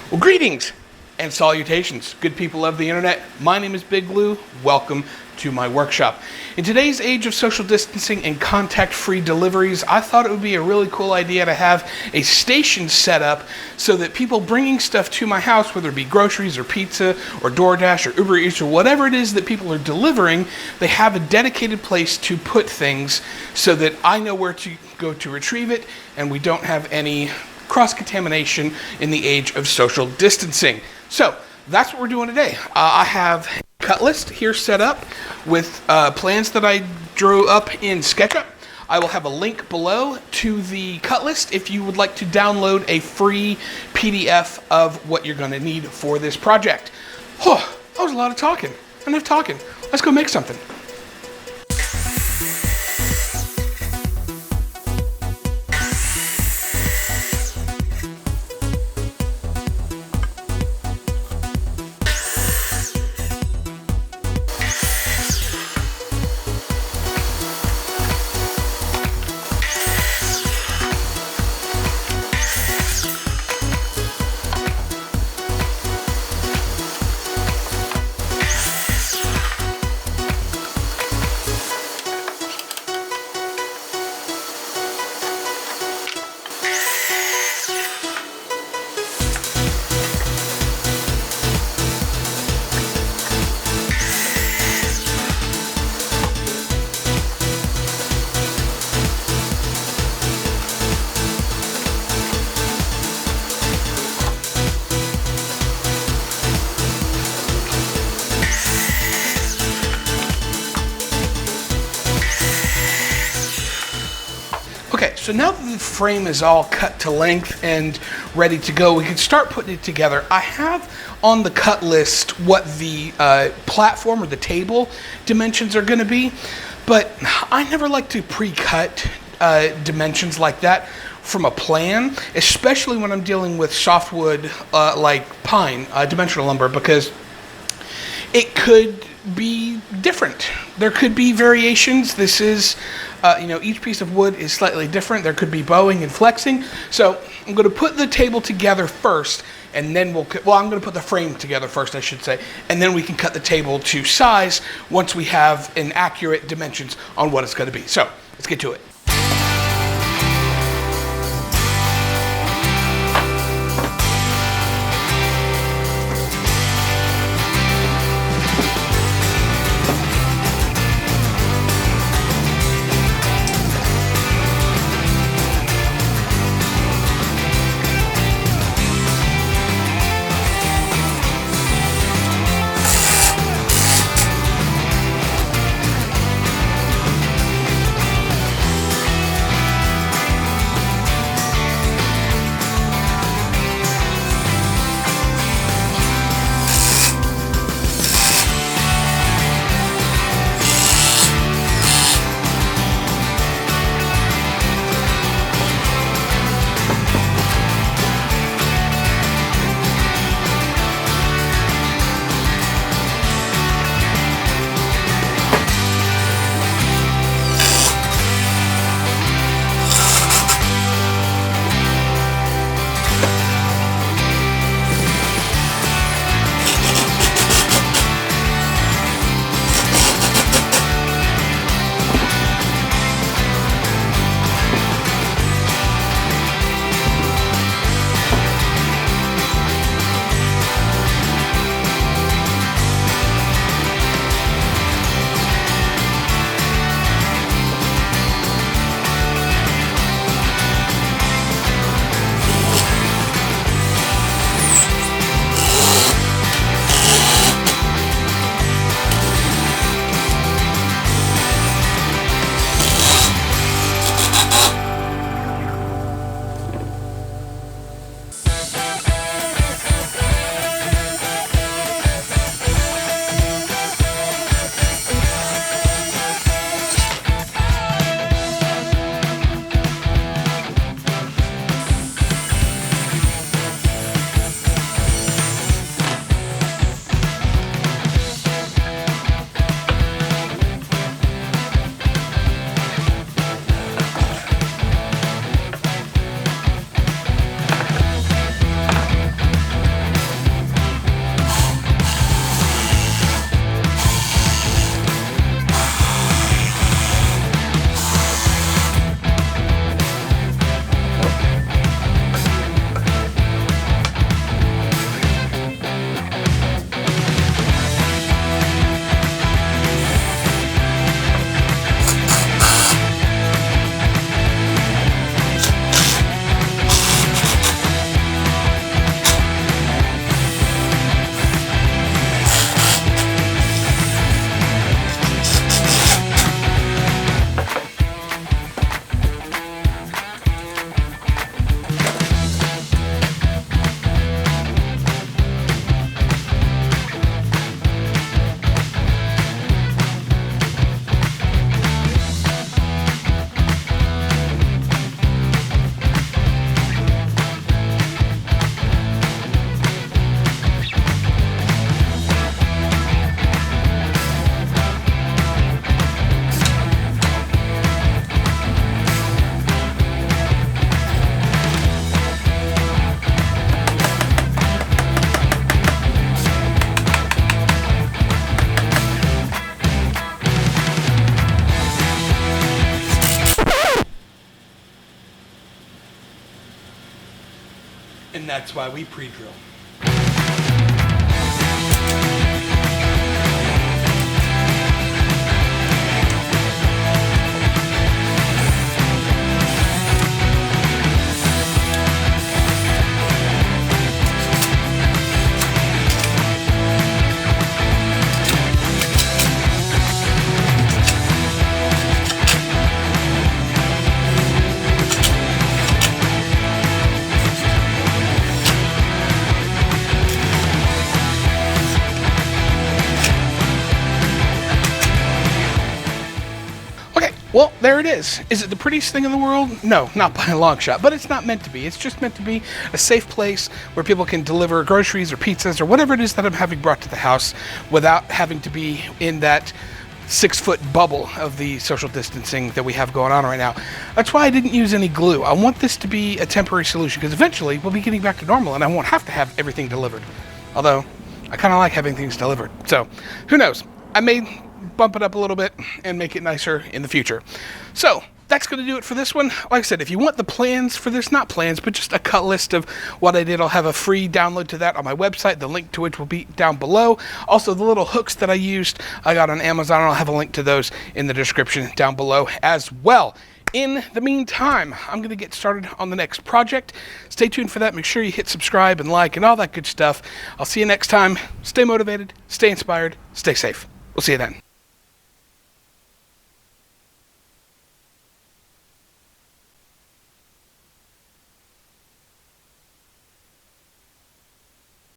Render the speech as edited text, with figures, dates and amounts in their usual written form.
Well, greetings and salutations, good people of the internet. My name is Big Lou. Welcome to my workshop. In today's age of social distancing and contact-free deliveries, I thought it would be a really cool idea to have a station set up so that people bringing stuff to my house, whether it be groceries or pizza or DoorDash or Uber Eats or whatever it is that people are delivering, they have a dedicated place to put things so that I know where to go to retrieve it and we don't have any cross-contamination in the age of social distancing. So that's what we're doing today. I have a cut list here set up with plans that I drew up in SketchUp. I will have a link below to the cut list if you would like to download a free PDF of what you're going to need for this project. That was a lot of talking. Enough talking. Let's go make something. Okay, so now that the frame is all cut to length and ready to go, we can start putting it together. I have on the cut list what the platform or the table dimensions are going to be, but I never like to pre-cut dimensions like that from a plan, especially when I'm dealing with softwood like pine, dimensional lumber, because it could be different. There could be variations. This is, each piece of wood is slightly different. There could be bowing and flexing. So I'm going to put the table together first, and then I'm going to put the frame together first, I should say, and then we can cut the table to size once we have an accurate dimensions on what it's going to be. So let's get to it. that's why we pre-drill. Okay, well, there it is. Is it the prettiest thing in the world? No, not by a long shot, but it's not meant to be. It's just meant to be a safe place where people can deliver groceries or pizzas or whatever it is that I'm having brought to the house without having to be in that 6-foot bubble of the social distancing that we have going on right now. That's why I didn't use any glue. I want this to be a temporary solution because eventually we'll be getting back to normal and I won't have to have everything delivered. Although, I kind of like having things delivered. So, who knows? I may bump it up a little bit and make it nicer in the future. So, that's going to do it for this one. Like I said, if you want the plans for this, not plans, but just a cut list of what I did, I'll have a free download to that on my website, the link to which will be down below. Also, the little hooks that I used, I got on Amazon. I'll have a link to those in the description down below as well. In the meantime, I'm going to get started on the next project. Stay tuned for that. Make sure you hit subscribe and like and all that good stuff. I'll see you next time. Stay motivated, stay inspired, stay safe. We'll see you then.